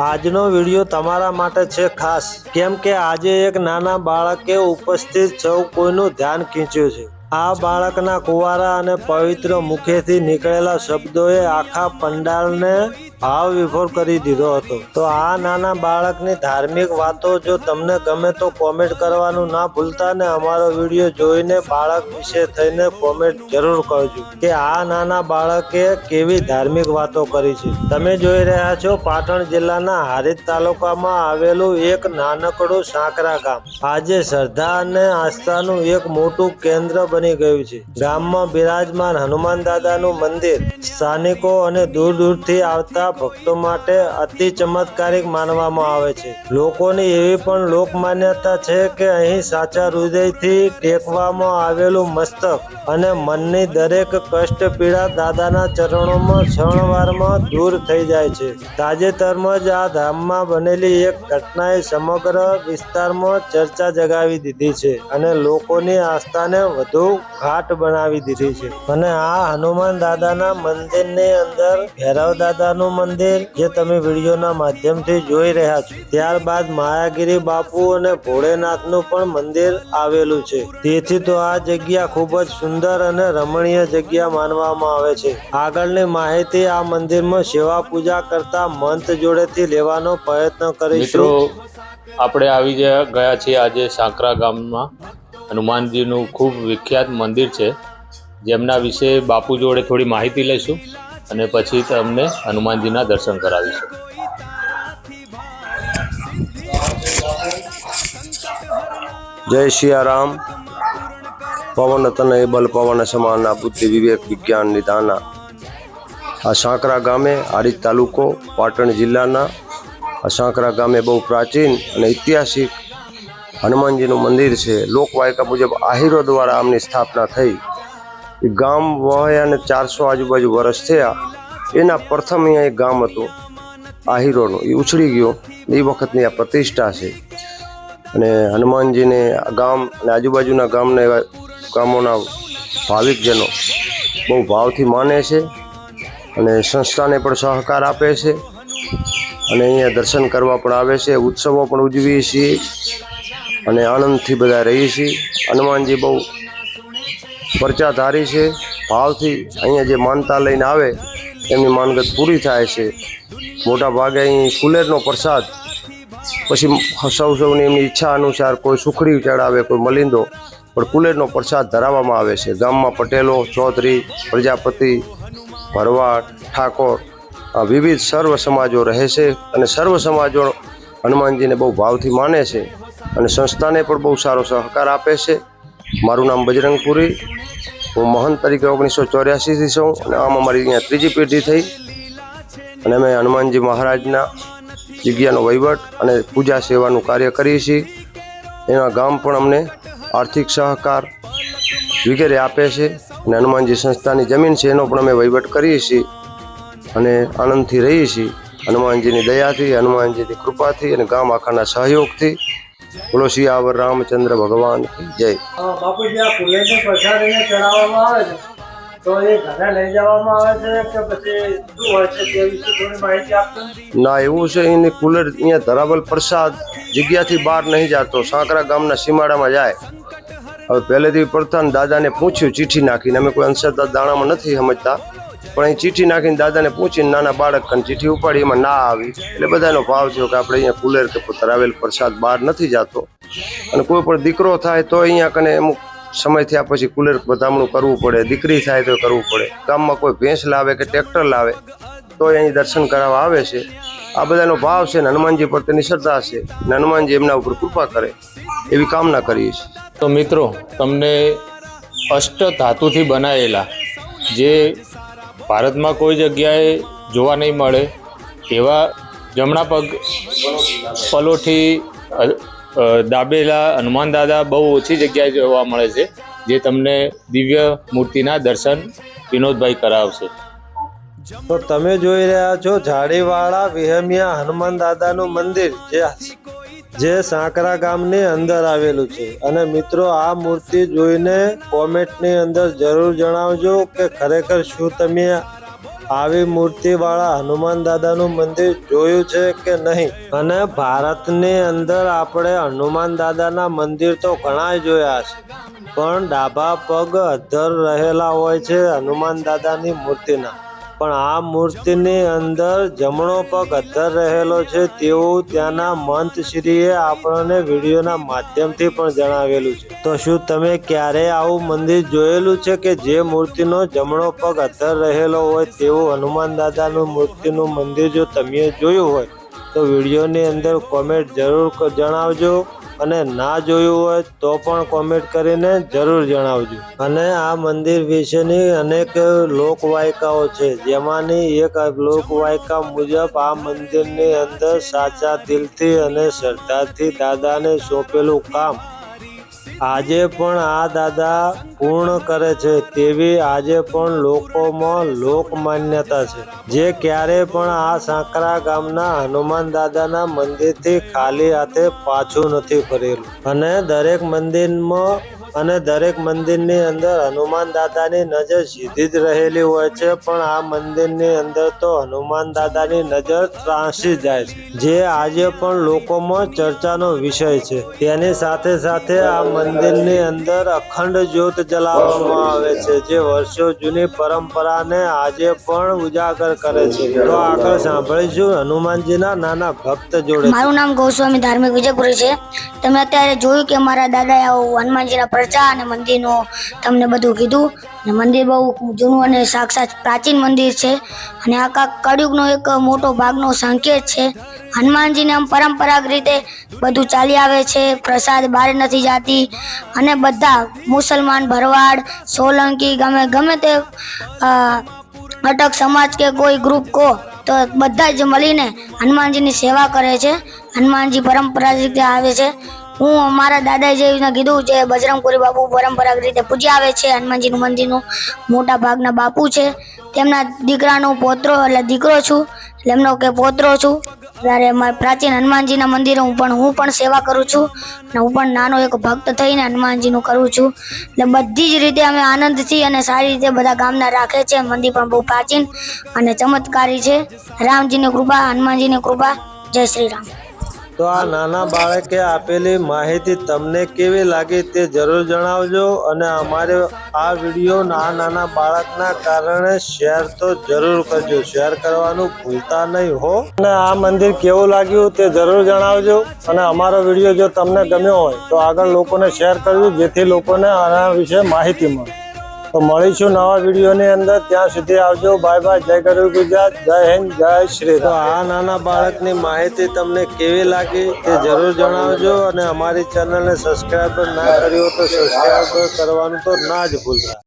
આજનો વિડીયો તમારા માટે છે ખાસ, કેમ કે આજે એક નાના બાળકે ઉપસ્થિત સૌ કોઈનું ધ્યાન ખેંચ્યું છે। આ બાળકના કુંવારા અને પવિત્ર મુખેથી નીકળેલા શબ્દોએ આખા પંડાલને ભાવ વિભોર કરી દીધો હતો। તો આ નાના બાળકની ધાર્મિક વાતો જો તમને ગમે તો કોમેન્ટ કરવાનું ના ભૂલતા ને અમારો વિડીયો જોઈને બાળક વિશે થઈને કોમેન્ટ જરૂર કરજો કે આ નાના બાળકે કેવી ધાર્મિક વાતો કરી છે। તમે જોઈ રહ્યા છો પાટણ જિલ્લાના હારીજ તાલુકામાં આવેલું એક નાનકડું સાંકરા ગામ આજે શ્રદ્ધા અને આસ્થાનું એક મોટું કેન્દ્ર બની ગયું છે। ગામમાં બિરાજમાન હનુમાન દાદાનું મંદિર સ્થાનિકો અને દૂર દૂરથી આવતા ભક્તો માટે અતિ ચમત્કારિક માનવામાં આવે છે। લોકોની એવી પણ લોકમાન્યતા છે કે અહીં સાચા હૃદયથી ટેકવામાં આવેલું મસ્તક અને મનની દરેક કષ્ટ પીડા દાદાના ચરણોમાં ક્ષણવારમાં દૂર થઈ જાય છે। તાજેતરમાં જ આ ધામમાં બનેલી એક ઘટનાએ સમગ્ર વિસ્તારમાં ચર્ચા જગાવી દીધી છે અને લોકોની આસ્થાને વધુ ઘાટ બનાવી દીધી છે। અને આ હનુમાન દાદાના મંદિરની અંદર ભૈરવ દાદાનું મંદિર જે તમે વિડીયોના માધ્યમથી જોઈ રહ્યા છો, ત્યારબાદ માયાગીરી બાપુ અને ભોળેનાથનું પણ મંદિર આવેલું છે। તેથી તો આ જગ્યા ખૂબ જ સુંદર અને રમણીય જગ્યા માનવામાં આવે છે। આગળની માહિતી આ મંદિરમાં સેવા પૂજા કરતા મંત જોડેથી લેવાનો પ્રયત્ન કરીશું। આપણે આવી ગયા છીએ આજે સાંકરા ગામમાં હનુમાનજીનું ખૂબ વિખ્યાત મંદિર છે, જેમના વિશે બાપુ જોડે થોડી માહિતી લઈશું અને પછી તમને હનુમાનજીના દર્શન કરાવીશું। જય સિયારામ। પવન તનય બલ પવન સમાના બુદ્ધિ વિવેક વિજ્ઞાન નિધાના। આ સાંકરા ગામે હારીજ તાલુકો પાટણ જિલ્લાના આ સાંકરા ગામે બહુ પ્રાચીન અને ઐતિહાસિક હનુમાનજીનું મંદિર છે। લોકવાયકા મુજબ આહીરો દ્વારા આમની સ્થાપના થઈ। એ ગામ વહ્યાને 400 આજુબાજુ વર્ષ થયા। એના પ્રથમ અહીંયા એક ગામ હતું આહીરોનું, એ ઉછળી ગયો, એ વખતની આ પ્રતિષ્ઠા છે। અને હનુમાનજીને આ ગામ અને આજુબાજુના ગામોના ભાવિકજનો બહુ ભાવથી માને છે અને સંસ્થાને પણ સહકાર આપે છે અને અહીંયા દર્શન કરવા પણ આવે છે। ઉત્સવો પણ ઉજવીએ છીએ અને આનંદથી બધા રહીએ છીએ। હનુમાનજી બહુ પ્રચાધારી છે, ભાવથી અહીંયા જે માનતા લઈને આવે એમની માનગત પૂરી થાય છે। મોટા ભાગે અહીં કુલેરનો પ્રસાદ, પછી સૌની એમની ઈચ્છા અનુસાર કોઈ સુખડી ચડાવે, કોઈ મલિંદો, પણ કુલેરનો પ્રસાદ ધરાવવામાં આવે છે। ગામમાં પટેલો, ચૌધરી, પ્રજાપતિ, ભરવાડ, ઠાકોર વિવિધ સર્વ સમાજો રહે છે અને સર્વ સમાજો હનુમાનજીને બહુ ભાવથી માને છે અને સંસ્થાને પણ બહુ સારો સહકાર આપે છે। મારું નામ બજરંગપુરી, હું મહંત તરીકે 1984થી છું અને આમ અમારી અહીંયા ત્રીજી પેઢી થઈ અને અમે હનુમાનજી મહારાજના જગ્યાનો વહીવટ અને પૂજા સેવાનું કાર્ય કરીએ છીએ। એના ગામ પણ અમને આર્થિક સહકાર વગેરે આપે છે અને હનુમાનજી સંસ્થાની જમીન છે એનો પણ અમે વહીવટ કરીએ છીએ અને આનંદથી રહીએ છીએ। હનુમાનજીની દયાથી, હનુમાનજીની કૃપાથી અને ગામ આખાના સહયોગથી। બોલો સિયાવર રામચંદ્ર ભગવાન કી જય। બાપુજી, આ કુલેરનો પ્રસાદ અહીંયા ચડાવવામાં આવે છે તો એ ઘરે લઈ જવામાં આવે છે કે પછી શું હોય છે તે વિશે થોડી માહિતી આપશો? ના, એવું છે, એની કુલેર અહીંયા ધરાવેલ પ્રસાદ જગ્યાથી બહાર નહીં જતો, સાંકરા ગામના સીમાડામાં જાય। હવે પહેલેથી પ્રથમ દાદાને પૂછ્યું ચીઠી નાખીને, અમે કોઈ અંધશ્રદ્ધા દાણામાં નથી સમજતા, પણ અહીં ચીઠી નાખીને દાદાને પૂછીને નાના બાળકને ચીઠી ઉપાડી, એમાં ના આવી એટલે બધાનો ભાવ થયો કે આપણે અહીંયા કુલેર કે ધરાવેલ પ્રસાદ બહાર નથી જતો અને કોઈ પણ દીકરો થાય તો અહીંયા કને અમુક સમય થયા પછી કુલેર વધામણું કરવું પડે, દીકરી થાય તો કરવું પડે, ગામમાં કોઈ ભેંસ લાવે કે ટ્રેક્ટર લાવે તો અહીં દર્શન કરાવવા આવે છે। આ બધાનો ભાવ છે ને હનુમાનજી પ્રત્યેની શ્રદ્ધા છે ને હનુમાનજી એમના ઉપર કૃપા કરે એવી કામના કરીએ છીએ। તો મિત્રો, તમને અષ્ટ ધાતુથી બનાવેલા જે ભારતમાં કોઈ જગ્યાએ જોવા નહીં મળે એવા જમણા પગ પલોઠી દાબેલા હનુમાન દાદા બહુ ઓછી જગ્યાએ જોવા મળે છે, જે તમને દિવ્ય મૂર્તિના દર્શન વિનોદભાઈ કરાવશે। તો તમે જોઈ રહ્યા છો ઝાડીવાળા વિહમિયા હનુમાન દાદાનું મંદિર જે સાંકરા ગામની અંદર આવેલું છે। અને મિત્રો, આ મૂર્તિ જોઈને કોમેન્ટની અંદર જરૂર જણાવજો કે ખરેખર શું તમે આવી મૂર્તિવાળા હનુમાન દાદાનું મંદિર જોયું છે કે નહીં? અને ભારતની અંદર આપણે હનુમાન દાદાના મંદિર તો ઘણા જોયા છે, પણ ડાબા પગ અધ્ધર રહેલા હોય છે હનુમાન દાદાની મૂર્તિના. પણ આ મૂર્તિની અંદર જમણો પગ અધ્ધર રહેલો છે તેવું ત્યાંના મંતશ્રીએ આપણને વિડીયોના માધ્યમથી પણ જણાવેલું છે. તો શું તમે ક્યારેય આવું મંદિર જોયેલું છે કે જે મૂર્તિનો જમણો પગ અધ્ધર રહેલો હોય તેવું હનુમાન દાદાનું મૂર્તિનું મંદિર જો તમે જોયું હોય તો વિડીયોની અંદર કોમેન્ટ જરૂર જણાવજો, અને ના જોયું હોય તો પણ કોમેન્ટ કરીને જરૂર જણાવજો. અને આ મંદિર વિશેની અનેક લોકવાયકાઓ છે, જેમાંની એક લોકવાયકા મુજબ આ મંદિરની અંદર સાચા દિલથી અને શ્રદ્ધાથી દાદાને સોંપેલું કામ આજે પણ આ દાદા પૂર્ણ કરે છે તેવી આજે પણ લોકોમાં લોક માન્યતા છે, જે ક્યારે પણ આ સાંકરા ગામના હનુમાન દાદાના મંદિરથી ખાલી હાથે પાછું નથી ફરેલું. અને દરેક મંદિરની અંદર હનુમાન દાદાની નજર સીધી જ રહેલી હોય છે, પણ આ મંદિરની અંદર તો હનુમાન દાદાની નજર ત્રાંસી જાય છે, જે આજે પણ લોકોમાં ચર્ચાનો વિષય છે. તેની સાથે સાથે આ મંદિરની અંદર અખંડ જ્યોત જલાવવામાં આવે છે, જે વર્ષો જૂની પરંપરાને આજે પણ ઉજાગર કરે છે. તો આગળ સાંભળીશું હનુમાનજીના નાના ભક્ત જોડે. મારું નામ ગોસ્વામી ધાર્મિક વિજયપુરી છે. તમે અત્યારે જોયું કે મારા દાદાએ આવું હનુમાનજીના પ્રચાર અને મંદિરનું તમને બધું કીધું. અને મંદિર બહુ જૂનું અને સાક્ષાત પ્રાચીન મંદિર છે, અને આ કળયુગનો એક મોટો ભાગનો સંકેત છે. હનુમાનજીને આમ પરંપરાગત રીતે બધું ચાલી આવે છે, પ્રસાદ બહાર નથી જાતી, અને બધા મુસલમાન, ભરવાડ, સોલંકી, ગમે તે અટક સમાજ કે કોઈ ગ્રુપ કહો તો બધા જ મળીને હનુમાનજીની સેવા કરે છે. હનુમાનજી પરંપરાગત રીતે આવે છે. હું મારા દાદાએ જે રીતના કીધું છે, બજરંગપુરી બાપુ પરંપરાગત રીતે પૂજા આવે છે. હનુમાનજીનું મંદિરનું મોટા ભાગના બાપુ છે, તેમના દીકરાનો પોત્રો એટલે દીકરો છું, એટલે એમનો કે પોત્રો છું. ત્યારે પ્રાચીન હનુમાનજીના મંદિરે હું પણ સેવા કરું છું, અને હું પણ નાનો એક ભક્ત થઈને હનુમાનજીનું કરું છું. એટલે બધી જ રીતે અમે આનંદથી અને સારી રીતે બધા ગામના રાખે છે. મંદિર પણ બહુ પ્રાચીન અને ચમત્કારી છે. રામજીની કૃપા, હનુમાનજીની કૃપા. જય શ્રી રામ. તો આ નાના બાળકે આપેલી માહિતી તમને કેવી લાગી તે જરૂર જણાવજો, અને અમારે આ વિડીયો આ નાના બાળકના કારણે શેર તો જરૂર કરજો. શેર કરવાનું ભૂલતા નહીં હો. અને આ મંદિર કેવું લાગ્યું તે જરૂર જણાવજો, અને અમારો વિડીયો જો તમને ગમ્યો હોય તો આગળ લોકોને શેર કરજો, જેથી લોકોને આના વિશે માહિતી મળે. તો મળીશું નવા વિડીયોની અંદર. ત્યાં સુધી આવજો. Bye bye. જય ગરવી ગુજરાત. જય હિન્દ. જય શ્રી. તો આ નાના બાળકની માહિતી તમને કેવી લાગી તે જરૂર જણાવજો, અને અમારી ચેનલને સબસ્ક્રાઈબ ના કર્યો તો સબસ્ક્રાઈબ કરવાનું તો ના જ ભૂલતા.